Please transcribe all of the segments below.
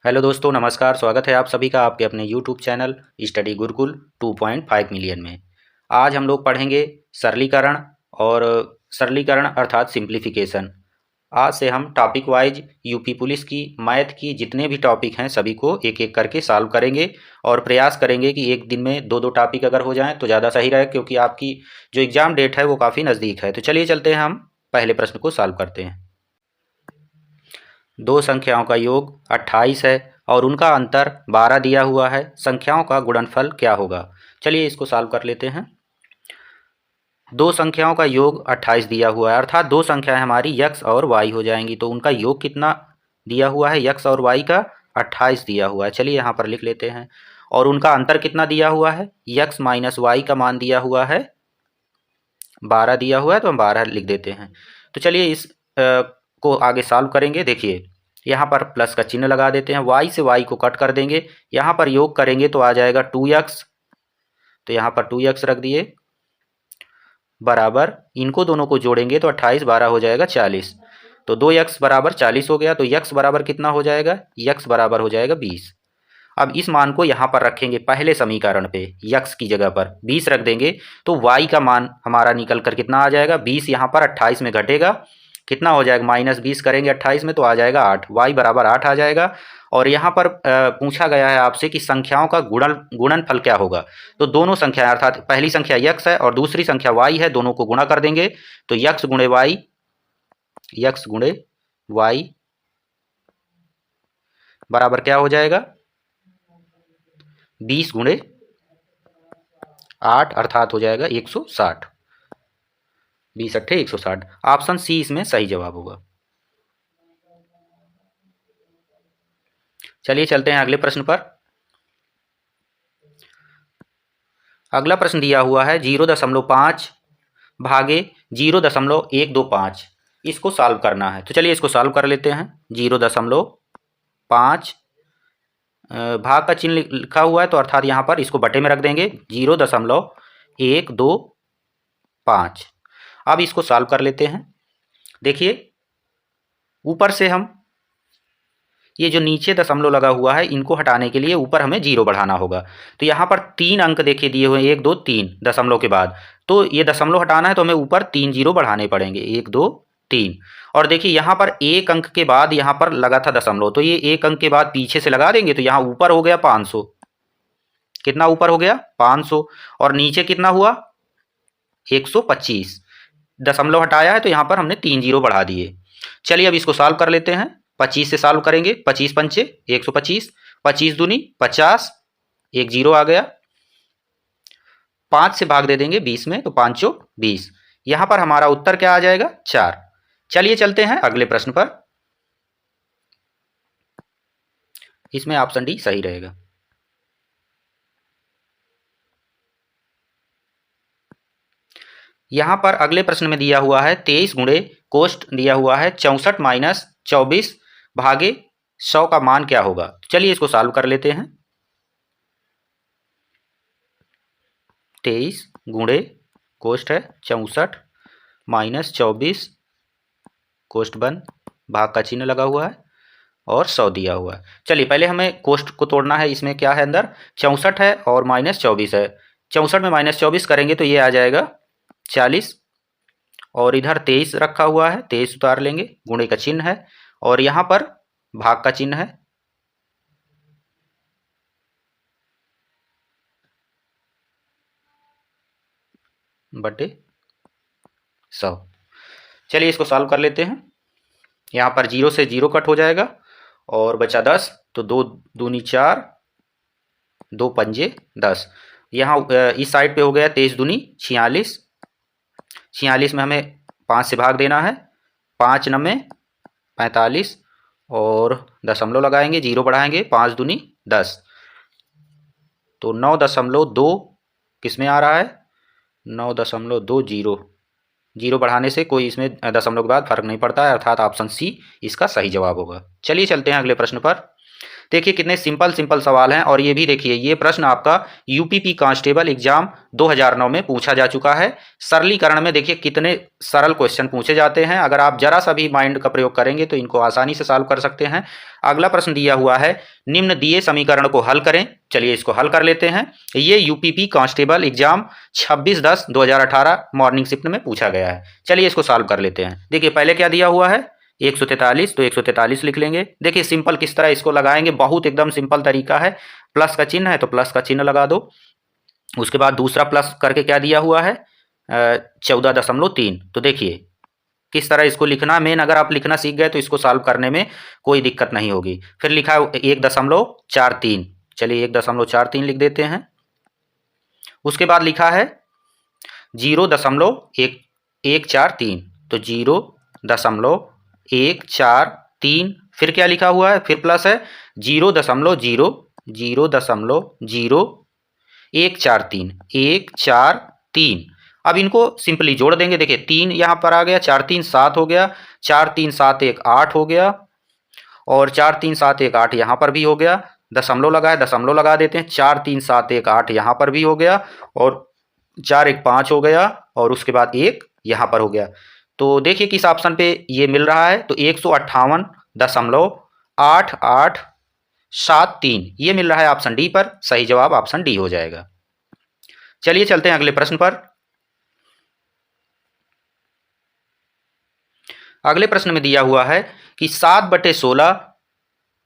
Hello दोस्तों, नमस्कार। स्वागत है आप सभी का आपके अपने YouTube channel study Gurukul 2.5 million में। आज हम लोग पढ़ेंगे सरलीकरण और सरलीकरण अर्थात सिंप्लीफिकेशन। आज से हम टॉपिक वाइज यूपी पुलिस की मैथ की जितने भी टॉपिक हैं सभी को एक एक करके सॉल्व करेंगे और प्रयास करेंगे कि एक दिन में दो दो टॉपिक अगर हो जाएं तो ज़्यादा सही रहे, क्योंकि आपकी जो एग्ज़ाम डेट है वो काफ़ी नज़दीक है। तो चलिए चलते हैं, हम पहले प्रश्न को सॉल्व करते हैं। दो संख्याओं का योग 28 है और उनका अंतर 12 दिया हुआ है। संख्याओं का गुणनफल क्या होगा? चलिए इसको सॉल्व कर लेते हैं। दो संख्याओं का योग 28 दिया हुआ है, अर्थात दो संख्याएं हमारी यक्स और वाई हो जाएंगी। तो उनका योग कितना दिया हुआ है? यक्स और वाई का 28 दिया हुआ है। चलिए यहाँ पर लिख लेते हैं। और उनका अंतर कितना दिया हुआ है? यक्स माइनस वाई का मान दिया हुआ है 12 दिया हुआ है, तो हम 12 लिख देते हैं। तो चलिए इस को आगे सॉल्व करेंगे। देखिए यहाँ पर प्लस का चिन्ह लगा देते हैं, y से y को कट कर देंगे, यहाँ पर योग करेंगे तो आ जाएगा 2x। तो यहाँ पर 2x रख दिए बराबर, इनको दोनों को जोड़ेंगे तो 28 12 हो जाएगा 40। तो 2x बराबर 40 हो गया। तो x बराबर कितना हो जाएगा? x बराबर हो जाएगा 20। अब इस मान को यहाँ पर रखेंगे पहले समीकरण पे, यक्स की जगह पर 20 रख देंगे तो y का मान हमारा निकल कर कितना आ जाएगा? 20 यहाँ पर 28 में घटेगा, कितना हो जाएगा? -20 करेंगे 28 में तो आ जाएगा 8। y बराबर 8 आ जाएगा। और यहाँ पर पूछा गया है आपसे कि संख्याओं का गुणनफल क्या होगा। तो दोनों संख्याएं, अर्थात पहली संख्या यक्स है और दूसरी संख्या y है, दोनों को गुणा कर देंगे। तो यक्स गुणे y बराबर क्या हो जाएगा? 20 गुणे 8 अर्थात हो जाएगा 160। 20 अट्ठे 160। ऑप्शन सी इसमें सही जवाब होगा। चलिए चलते हैं अगले प्रश्न पर। अगला प्रश्न दिया हुआ है 0.5 भागे 0.125। इसको सॉल्व करना है। तो चलिए इसको सॉल्व कर लेते हैं। 0.5 भाग का चिन्ह लिखा हुआ है, तो अर्थात यहाँ पर इसको बटे में रख देंगे 0.125। अब इसको सॉल्व कर लेते हैं। देखिए ऊपर से हम ये जो नीचे दशमलव लगा हुआ है इनको हटाने के लिए ऊपर हमें 0 बढ़ाना होगा। तो यहाँ पर 3 अंक देखिए दिए हुए हैं, 1 2 3 दशमलव के बाद। तो ये दशमलव हटाना है तो हमें ऊपर 3 0 बढ़ाने पड़ेंगे, 1 2 3। और देखिए यहाँ पर एक अंक के बाद यहाँ पर लगा था दशमलव, तो ये एक अंक के बाद पीछे से लगा देंगे तो यहाँ ऊपर हो गया 500। कितना ऊपर हो गया? 500। और नीचे कितना हुआ? 125। दशमलव हटाया है तो यहाँ पर हमने 3 0 बढ़ा दिए। चलिए अब इसको सॉल्व कर लेते हैं। 25 से सॉल्व करेंगे। 25 पंचे 125, 25 दूनी 50, एक 0 आ गया। 5 से भाग दे देंगे 20 में, तो 5 चौक 20। यहां पर हमारा उत्तर क्या आ जाएगा? 4। चलिए चलते हैं अगले प्रश्न पर। इसमें ऑप्शन डी सही रहेगा। यहां पर अगले प्रश्न में दिया हुआ है 23 गुणे कोष्ट दिया हुआ है 64 माइनस 24 भागे 100 का मान क्या होगा। चलिए इसको सॉल्व कर लेते हैं। 23 गुणे कोष्ट है 64 माइनस 24 कोष्ट बन, भाग का चिन्ह लगा हुआ है और 100 दिया हुआ है। चलिए पहले हमें कोष्ट को तोड़ना है। इसमें क्या है? अंदर 64 है और -24 है। 64 में -24 करेंगे तो ये आ जाएगा 40। और इधर 23 रखा हुआ है, 23 उतार लेंगे, गुणे का चिन्ह है और यहाँ पर भाग का चिन्ह है। बटे 100। चलिए इसको सॉल्व कर लेते हैं। यहाँ पर 0 से 0 कट हो जाएगा और बचा 10। तो 2 दूनी 4, 2 पंजे 10। यहाँ इस साइड पे हो गया 23 दूनी 46। 46 में हमें 5 से भाग देना है, 5 नमे 45 और दशमलव लगाएंगे, 0 बढ़ाएंगे, 5 दूनी 10। तो 9.2 किस में आ रहा है? 9.20। 0 बढ़ाने से कोई इसमें दशमलव के बाद फर्क नहीं पड़ता है, अर्थात ऑप्शन सी इसका सही जवाब होगा। चलिए चलते हैं अगले प्रश्न पर। देखिए कितने सिंपल सिंपल सवाल हैं। और ये भी देखिए, ये प्रश्न आपका यूपीपी कांस्टेबल एग्जाम 2009 में पूछा जा चुका है। सरलीकरण में देखिए कितने सरल क्वेश्चन पूछे जाते हैं। अगर आप जरा सा भी माइंड का प्रयोग करेंगे तो इनको आसानी से सॉल्व कर सकते हैं। अगला प्रश्न दिया हुआ है, निम्न दिए समीकरण को हल करें। चलिए इसको हल कर लेते हैं। ये UPP constable exam 26/10/2018 morning shift में पूछा गया है। चलिए इसको सॉल्व कर लेते हैं। देखिए पहले क्या दिया हुआ है, 143, तो 143 लिख लेंगे। देखिए सिंपल किस तरह इसको लगाएंगे, बहुत एकदम सिंपल तरीका है। प्लस का चिन्ह है तो प्लस का चिन्ह लगा दो। उसके बाद दूसरा प्लस करके क्या दिया हुआ है, 14.3। तो देखिए किस तरह इसको लिखना, मेन अगर आप लिखना सीख गए तो इसको सॉल्व करने में कोई दिक्कत नहीं होगी। फिर लिखा है 1.43। चलिए 1.43 लिख देते हैं। उसके बाद लिखा है 0.143, तो 0.143। फिर क्या लिखा हुआ है, फिर प्लस है 0.00143। अब इनको सिंपली जोड़ देंगे। देखिए 3 यहाँ पर आ गया, 4 3 7 हो गया, 4 3 7 1 8 हो गया, और 4 3 7 1 8 यहाँ पर भी हो गया। दशमलव लगाए, दशमलव लगा देते हैं। 4 3 7 1 8 यहाँ पर भी हो गया, और 4 1 5 हो गया, और उसके बाद 1 यहाँ पर हो गया। तो देखिए किस ऑप्शन पे ये मिल रहा है, तो 158.8873 ये मिल रहा है ऑप्शन डी पर। सही जवाब ऑप्शन डी हो जाएगा। चलिए चलते हैं अगले प्रश्न पर। अगले प्रश्न में दिया हुआ है कि 7/16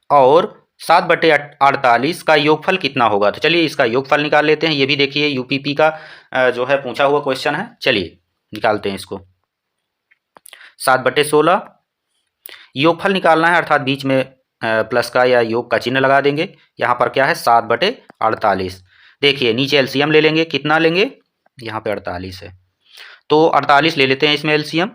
और 7/48 का योगफल कितना होगा। तो चलिए इसका योगफल निकाल लेते हैं। ये भी देखिए यूपीपी का जो है पूछा हुआ क्वेश्चन है। चलिए निकालते हैं इसको। 7/16 योगफल निकालना है, अर्थात बीच में प्लस का या योग का चिन्ह लगा देंगे। यहाँ पर क्या है 7/48। देखिए नीचे एलसीएम ले लेंगे, कितना लेंगे, यहाँ पे 48 है तो 48 ले लेते हैं इसमें एलसीएम।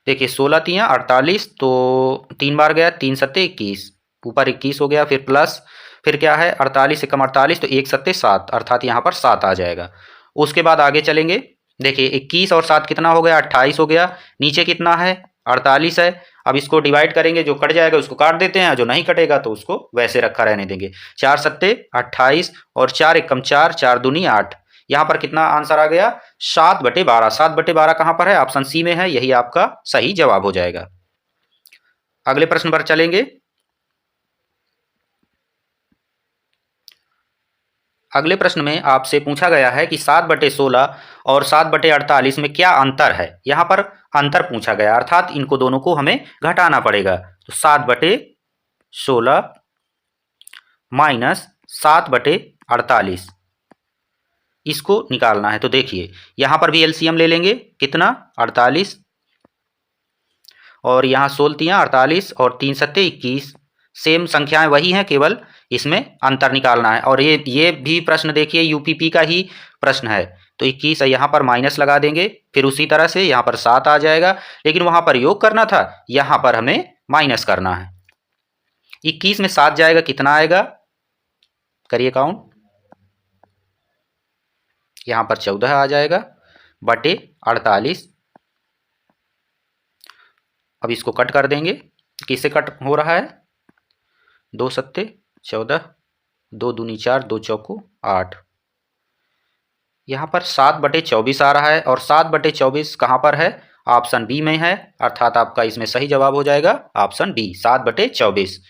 देखिए 16 तियाँ 48, तो 3 बार गया, 3 सत्ते 21, ऊपर 21 हो गया। फिर प्लस, फिर क्या है 48 एकम 48, तो 1 सत्ते 7, अर्थात यहाँ पर 7 आ जाएगा। उसके बाद आगे चलेंगे। देखिए 21 और 7 कितना हो गया, 28 हो गया। नीचे कितना है, 48 है। अब इसको डिवाइड करेंगे, जो कट जाएगा उसको काट देते हैं, जो नहीं कटेगा तो उसको वैसे रखा रहने देंगे। 4 सत्ते 28, और 4 एकम 4, 4 दूनी 8। यहाँ पर कितना आंसर आ गया, 7/12। 7/12 कहाँ पर है, ऑप्शन सी में है, यही आपका सही जवाब हो जाएगा। अगले प्रश्न पर चलेंगे। अगले प्रश्न में आपसे पूछा गया है कि 7/16 और 7/48 में क्या अंतर है। यहाँ पर अंतर पूछा गया, अर्थात इनको दोनों को हमें घटाना पड़ेगा। तो 7/16 माइनस 7/48 इसको निकालना है। तो देखिए यहाँ पर भी एलसीएम ले लेंगे, कितना 48, और यहाँ 16 48, और 3 सत्ते 21। सेम संख्याएं वही हैं, केवल इसमें अंतर निकालना है। और ये भी प्रश्न देखिए यूपीपी का ही प्रश्न है। तो 21 यहाँ पर माइनस लगा देंगे, फिर उसी तरह से यहाँ पर 7 आ जाएगा, लेकिन वहाँ पर योग करना था, यहाँ पर हमें माइनस करना है। 21 में 7 जाएगा, कितना आएगा, करिए काउंट। यहाँ पर 14 आ जाएगा बटे 48। अब इसको कट कर देंगे। किससे कट हो रहा है, 2 सत्ते 14, 2 दूनी 4, 2 चौको 8। यहाँ पर 7/24 आ रहा है, और 7/24 कहाँ पर है, ऑप्शन बी में है, अर्थात आपका इसमें सही जवाब हो जाएगा ऑप्शन डी, 7/24।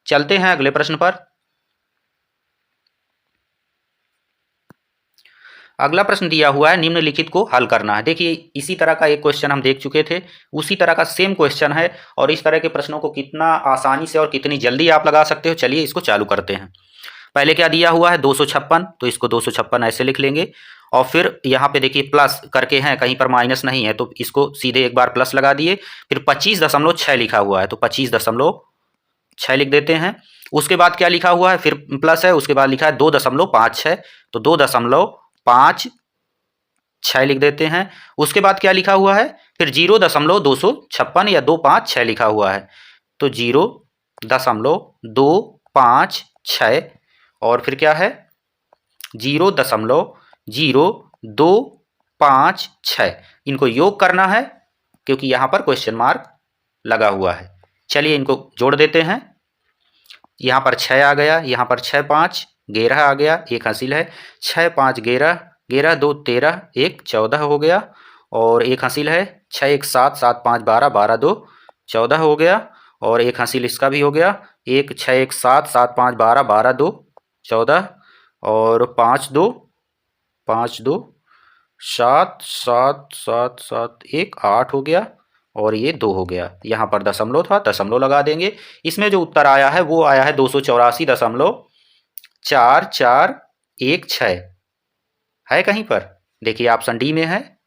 चलते हैं अगले प्रश्न पर। अगला प्रश्न दिया हुआ है, निम्नलिखित को हल करना है। देखिए इसी तरह का एक क्वेश्चन हम देख चुके थे, उसी तरह का सेम क्वेश्चन है, और इस तरह के प्रश्नों को कितना आसानी से और कितनी जल्दी आप लगा सकते हो। चलिए इसको चालू करते हैं। पहले क्या दिया हुआ है, 256, तो इसको 256 ऐसे लिख लेंगे। और फिर यहाँ पे देखिए प्लस करके हैं, कहीं पर माइनस नहीं है, तो इसको सीधे एक बार प्लस लगा दिए। फिर 25.6 लिखा हुआ है, तो 25.6 लिख देते हैं। उसके बाद क्या लिखा हुआ है, फिर प्लस है, उसके बाद लिखा है 2.56, तो 2.56 लिख देते हैं। उसके बाद क्या लिखा हुआ है, फिर 0.256 या 256 लिखा हुआ है, तो 0.256, और फिर क्या है 0.0256। इनको योग करना है, क्योंकि यहाँ पर क्वेश्चन मार्क लगा हुआ है। चलिए इनको जोड़ देते हैं। यहाँ पर 6 आ गया, यहाँ पर 6 5 11 आ गया, एक हासिल है। 6 5 11, 11 2 13, 1 14 हो गया और एक हासिल है। 6 1 7, 7 5 12, 12 2 14 हो गया और एक हासिल इसका भी हो गया। 1 6 1 7, 7 5 12, 12 2 14 और 5 2 7 7 7 7 1 8 हो गया और ये 2 हो गया। यहाँ पर दशमलव था, दशमलव लगा देंगे। इसमें जो उत्तर आया है वो आया है 284.4416 है कहीं पर? देखिए ऑप्शन डी में है।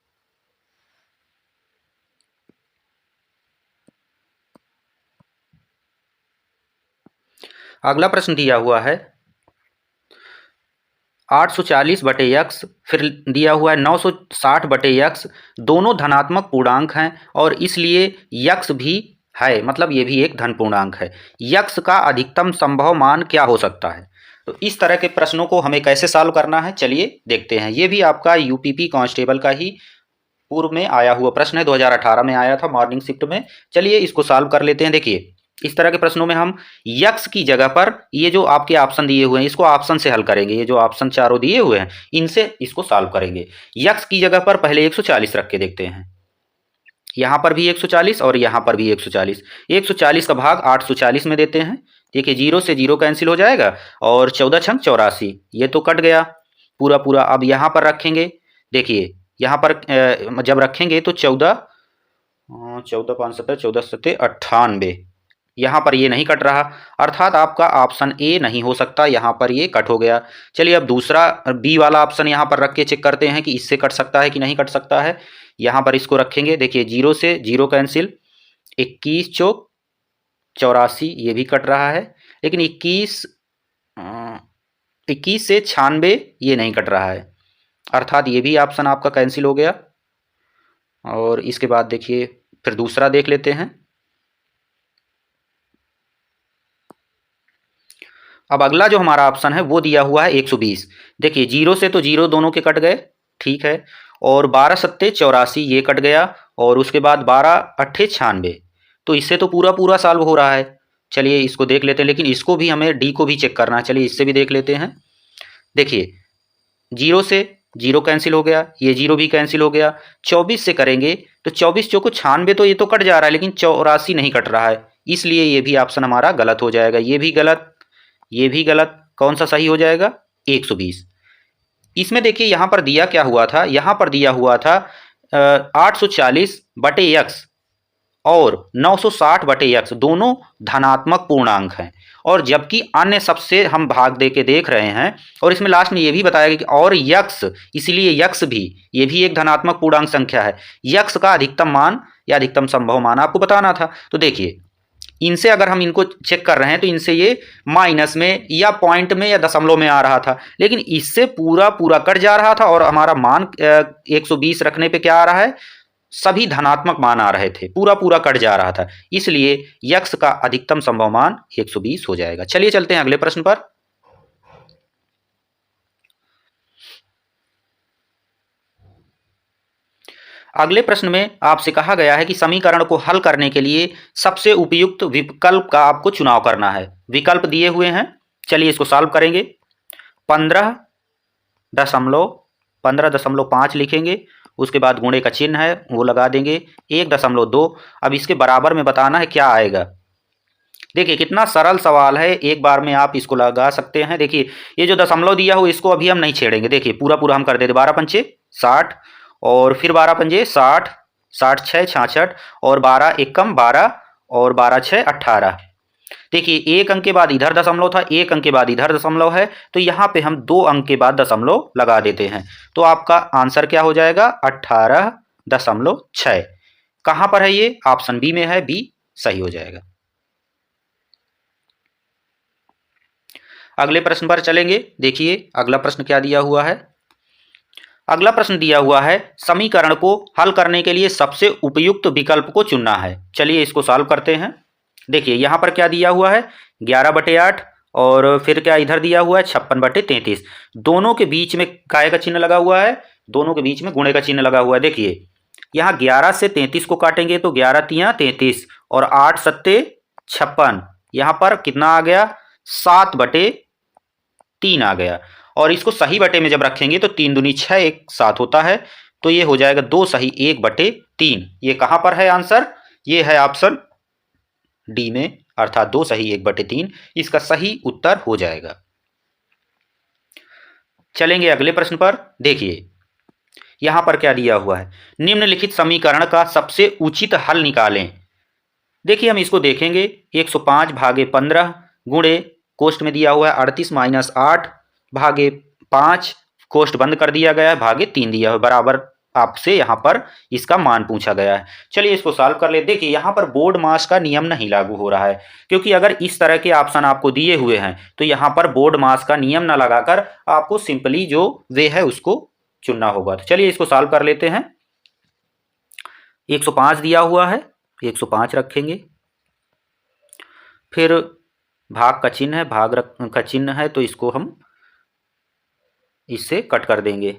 अगला प्रश्न दिया हुआ है 840/x, फिर दिया हुआ है 960/x, दोनों धनात्मक पूर्णांक हैं और इसलिए यक्स भी है, मतलब ये भी एक धन पूर्णांक है। यक्स का अधिकतम संभव मान क्या हो सकता है? तो इस तरह के प्रश्नों को हमें कैसे सॉल्व करना है, चलिए देखते हैं। ये भी आपका यूपीपी कांस्टेबल का ही पूर्व में आया हुआ प्रश्न है, 2018 में आया था मॉर्निंग शिफ्ट में। चलिए इसको सॉल्व कर लेते हैं। देखिए इस तरह के प्रश्नों में हम यक्स की जगह पर ये जो आपके ऑप्शन दिए हुए हैं इसको ऑप्शन से हल करेंगे। ये जो ऑप्शन चारों दिए हुए हैं इनसे इसको सॉल्व करेंगे। यक्स की जगह पर पहले 140 रख के देखते हैं। यहाँ पर भी 140 और यहाँ पर भी 140। 140 का भाग 840 में देते हैं। देखिए 0 से 0 कैंसिल हो जाएगा और 14 छंग 84, ये तो कट गया पूरा पूरा। अब यहाँ पर रखेंगे, देखिए यहाँ पर जब रखेंगे तो 14 5 7 14 7 98, यहाँ पर ये नहीं कट रहा, अर्थात आपका ऑप्शन ए नहीं हो सकता, यहाँ पर ये कट हो गया। चलिए अब दूसरा बी वाला ऑप्शन यहाँ पर रख के चेक करते हैं कि इससे कट सकता है कि नहीं कट सकता है। यहाँ पर इसको रखेंगे, देखिए 0 से 0 कैंसिल, 21 चौक 84 ये भी कट रहा है, लेकिन 21 से 96 ये नहीं कट रहा है, अर्थात ये भी ऑप्शन आपका कैंसिल हो गया। और इसके बाद देखिए फिर दूसरा देख लेते हैं। अब अगला जो हमारा ऑप्शन है वो दिया हुआ है 120। देखिए 0 से तो 0 दोनों के कट गए, ठीक है, और 12 सत्ते 84 ये कट गया और उसके बाद 12 अट्ठे 96, तो इससे तो पूरा पूरा सॉल्व हो रहा है। चलिए इसको देख लेते हैं, लेकिन इसको भी हमें डी को भी चेक करना है। चलिए इससे भी देख लेते हैं। देखिए 0 से 0 कैंसिल हो गया, ये 0 भी कैंसिल हो गया। 24 से करेंगे तो 24 चौको 96, तो ये तो कट जा रहा है, लेकिन 84 नहीं कट रहा है, इसलिए ये भी ऑप्शन हमारा गलत हो जाएगा। ये भी गलत, ये भी गलत, कौन सा सही हो जाएगा? 120। इसमें देखिए यहाँ पर दिया क्या हुआ था, यहाँ पर दिया हुआ था 840/x और 960/x दोनों धनात्मक पूर्णांक हैं, और जबकि अन्य सबसे हम भाग दे के देख रहे हैं, और इसमें लास्ट में ये भी बताया गया कि और यक्स, इसलिए यक्स भी, ये भी एक धनात्मक पूर्णांक संख्या है। यक्स का अधिकतम मान या अधिकतम संभव मान आपको बताना था। तो देखिए इनसे अगर हम इनको चेक कर रहे हैं तो इनसे ये माइनस में या पॉइंट में या दशमलव में आ रहा था, लेकिन इससे पूरा पूरा कट जा रहा था और हमारा मान 120 रखने पे क्या आ रहा है? सभी धनात्मक मान आ रहे थे, पूरा पूरा कट जा रहा था, इसलिए यक्स का अधिकतम संभव मान 120 हो जाएगा। चलिए चलते हैं अगले प्रश्न पर। अगले प्रश्न में आपसे कहा गया है कि समीकरण को हल करने के लिए सबसे उपयुक्त विकल्प का आपको चुनाव करना है। विकल्प दिए हुए हैं, चलिए इसको सॉल्व करेंगे। 15.5 लिखेंगे, उसके बाद गुणे का चिन्ह है वो लगा देंगे, 1.2। अब इसके बराबर में बताना है क्या आएगा। देखिए कितना सरल सवाल है, एक बार में आप इसको लगा सकते हैं। देखिए ये जो दशमलव दिया हो इसको अभी हम नहीं छेड़ेंगे, देखिए पूरा पूरा हम कर देते। 12 पंचे 60 और फिर 12 पंजे 60, 60 6 66 और 12 एकम 12 और 12 6 18। देखिए एक अंक के बाद इधर दशमलव था, एक अंक के बाद इधर दशमलव है, तो यहाँ पे हम 2 अंक के बाद दशमलव लगा देते हैं, तो आपका आंसर क्या हो जाएगा? 18.6। कहाँ पर है ये? ऑप्शन बी में है, बी सही हो जाएगा। अगले प्रश्न पर चलेंगे। देखिए अगला प्रश्न क्या दिया हुआ है। अगला प्रश्न दिया हुआ है समीकरण को हल करने के लिए सबसे उपयुक्त विकल्प को चुनना है। चलिए इसको सॉल्व करते हैं। देखिए यहाँ पर क्या दिया हुआ है? 11/8 और फिर क्या इधर दिया हुआ है? 56/33। दोनों के बीच में काय का चिन्ह लगा हुआ है, दोनों के बीच में गुणे का चिन्ह लगा हुआ है। देखिए यहाँ 11 से 33 को काटेंगे तो 11 तियां 33 और 8 सत्ते 56, यहाँ पर कितना आ गया 7/3 आ गया। और इसको सही बटे में जब रखेंगे तो 3 दूनी 6 एक 7 होता है, तो ये हो जाएगा 2 सही 1/3। ये कहाँ पर है आंसर, ये है ऑप्शन डी में, अर्थात 2 सही 1/3 इसका सही उत्तर हो जाएगा। चलेंगे अगले प्रश्न पर। देखिए यहां पर क्या दिया हुआ है, निम्नलिखित समीकरण का सबसे उचित हल निकालें। देखिए हम इसको देखेंगे, 105 भागे 15 गुणे कोष्ट में दिया हुआ है 38 माइनस 8 भागे 5, कोष्ट बंद कर दिया गया है, भागे 3 दिया हुआ बराबर आपसे यहाँ पर इसका मान पूछा गया है। चलिए इसको सॉल्व कर ले। देखिए यहाँ पर बोर्ड मास का नियम नहीं लागू हो रहा है, क्योंकि अगर इस तरह के ऑप्शन आपको दिए हुए हैं तो यहाँ पर बोर्ड मास का नियम ना लगाकर आपको सिंपली जो वे है उसको चुनना होगा। तो चलिए इसको सॉल्व कर लेते हैं। 105 दिया हुआ है, 105 रखेंगे, फिर भाग का चिन्ह है, भाग का चिन्ह है तो इसको हम इससे कट कर देंगे,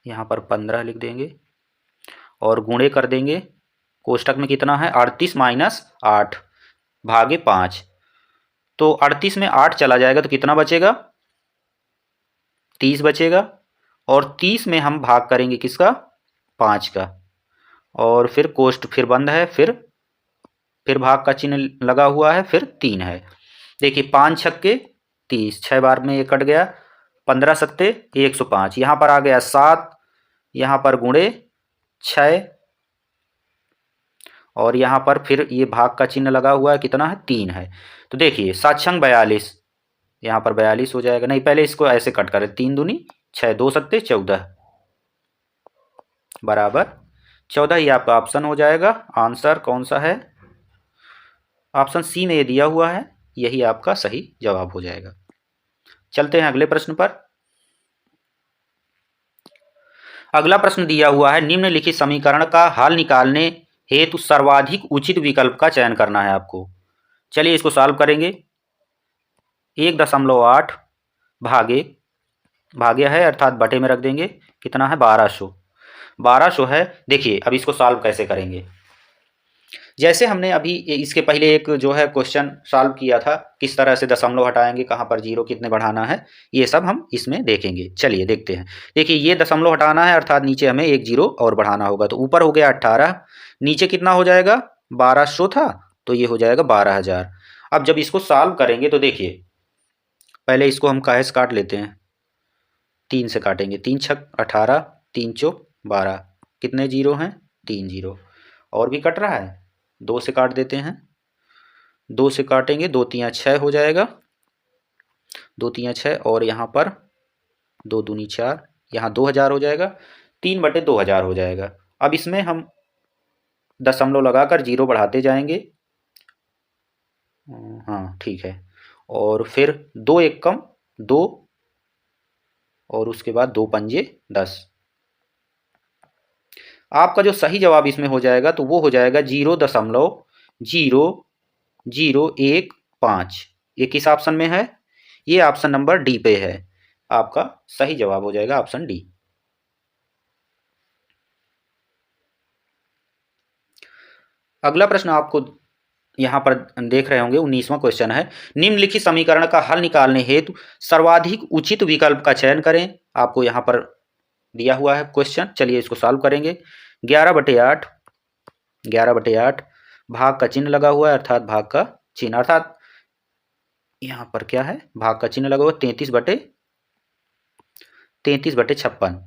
यहाँ पर 15 लिख देंगे और गुणे कर देंगे। कोष्टक में कितना है 38 माइनस 8 भागे 5, तो 38 में 8 चला जाएगा तो कितना बचेगा 30 बचेगा, और 30 में हम भाग करेंगे किसका 5 का, और फिर कोष्ट फिर बंद है, फिर भाग का चिन्ह लगा हुआ है, फिर 3 है। देखिए 5 छक्के 30, 6 बार में ये कट गया, 15 सत्ते 105, यहाँ पर आ गया 7, यहाँ पर गुणे 6, और यहाँ पर फिर ये भाग का चिन्ह लगा हुआ है, कितना है 3 है। तो देखिए 7 छंग 42, यहाँ पर 42 हो जाएगा, नहीं पहले इसको ऐसे कट करें, 3 दूनी 6, 2 सत्ते 14 बराबर 14 ही आपका ऑप्शन हो जाएगा। आंसर कौन सा है, ऑप्शन सी में ये दिया हुआ है, यही आपका सही जवाब हो जाएगा। चलते हैं अगले प्रश्न पर। अगला प्रश्न दिया हुआ है, निम्नलिखित समीकरण का हल निकालने हेतु सर्वाधिक उचित विकल्प का चयन करना है आपको। चलिए इसको सॉल्व करेंगे। 1.8 भागे है अर्थात बटे में रख देंगे, कितना है 1200 है। देखिए अब इसको सॉल्व कैसे करेंगे, जैसे हमने अभी इसके पहले एक जो है क्वेश्चन सॉल्व किया था, किस तरह से दशमलव हटाएंगे, कहाँ पर जीरो कितने बढ़ाना है, ये सब हम इसमें देखेंगे। चलिए देखते हैं। देखिए ये दशमलव हटाना है अर्थात नीचे हमें एक जीरो और बढ़ाना होगा, तो ऊपर हो गया 18, नीचे कितना हो जाएगा 1200 था, तो ये हो जाएगा 12000। अब जब इसको सॉल्व करेंगे तो देखिए पहले इसको हम काहे से काट लेते हैं, 3 से काटेंगे, 3 छक 18, 3 चौक 12, कितने जीरो हैं 3 जीरो, और भी कट रहा है 2 से काट देते हैं, 2 से काटेंगे 2 तियाँ 6 हो जाएगा, 2 तियाँ 6, और यहाँ पर 2 दूनी 4, यहाँ 2000 हो जाएगा, 3/2000 हो जाएगा। अब इसमें हम दशमलव लगाकर जीरो बढ़ाते जाएंगे, हाँ ठीक है, और फिर 2 एकम 2, और उसके बाद 2 पंजे 10। आपका जो सही जवाब इसमें हो जाएगा तो वो हो जाएगा 0.0015। ये किस ऑप्शन में है, ये ऑप्शन नंबर डी पे है, आपका सही जवाब हो जाएगा ऑप्शन डी। अगला प्रश्न आपको यहाँ पर देख रहे होंगे, 19वां क्वेश्चन है, निम्नलिखित समीकरण का हल निकालने हेतु सर्वाधिक उचित विकल्प का चयन करें। आपको यहाँ पर दिया हुआ है क्वेश्चन, चलिए इसको सॉल्व करेंगे। 11/8 भाग का चिन्ह लगा हुआ है अर्थात भाग का चिन्ह, अर्थात यहाँ पर क्या है भाग का चिन्ह लगा हुआ 33/56।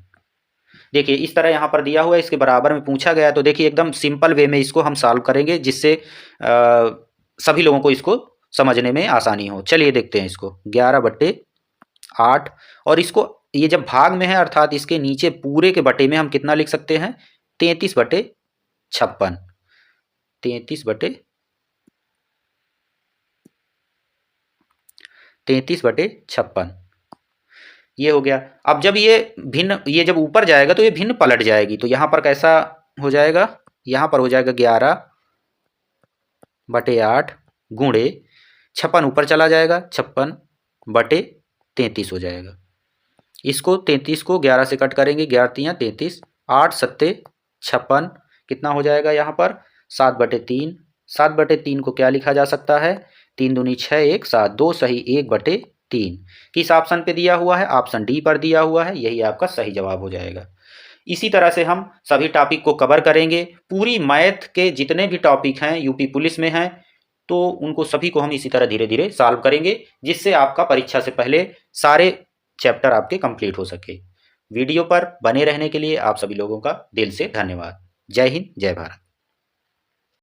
देखिए इस तरह यहाँ पर दिया हुआ है, इसके बराबर में पूछा गया है, तो देखिए एकदम सिंपल वे में इसको हम सॉल्व करेंगे, जिससे सभी लोगों को इसको समझने में आसानी हो। चलिए देखते हैं इसको, 11/8, और इसको ये जब भाग में है अर्थात इसके नीचे पूरे के बटे में हम कितना लिख सकते हैं 33/56, 33/56 ये हो गया। अब जब ये भिन्न, ये जब ऊपर जाएगा तो ये भिन्न पलट जाएगी, तो यहाँ पर कैसा हो जाएगा, यहाँ पर हो जाएगा 11/8 गुणे 56 ऊपर चला जाएगा, 56/33 हो जाएगा। इसको 33 को 11 से कट करेंगे, 11 तियाँ 33, 8 सत्ते 56, कितना हो जाएगा यहाँ पर 7/3। 7/3 को क्या लिखा जा सकता है? 3 दूनी 6, 1 7, 2 सही 1/3। किस ऑप्शन पे दिया हुआ है? ऑप्शन डी पर दिया हुआ है, यही आपका सही जवाब हो जाएगा। इसी तरह से हम सभी टॉपिक को कवर करेंगे। पूरी मैथ के जितने भी टॉपिक हैं यूपी पुलिस में हैं, तो उनको सभी को हम इसी तरह धीरे धीरे सॉल्व करेंगे, जिससे आपका परीक्षा से पहले सारे चैप्टर आपके कंप्लीट हो सके। वीडियो पर बने रहने के लिए आप सभी लोगों का दिल से धन्यवाद। जय हिंद, जय भारत।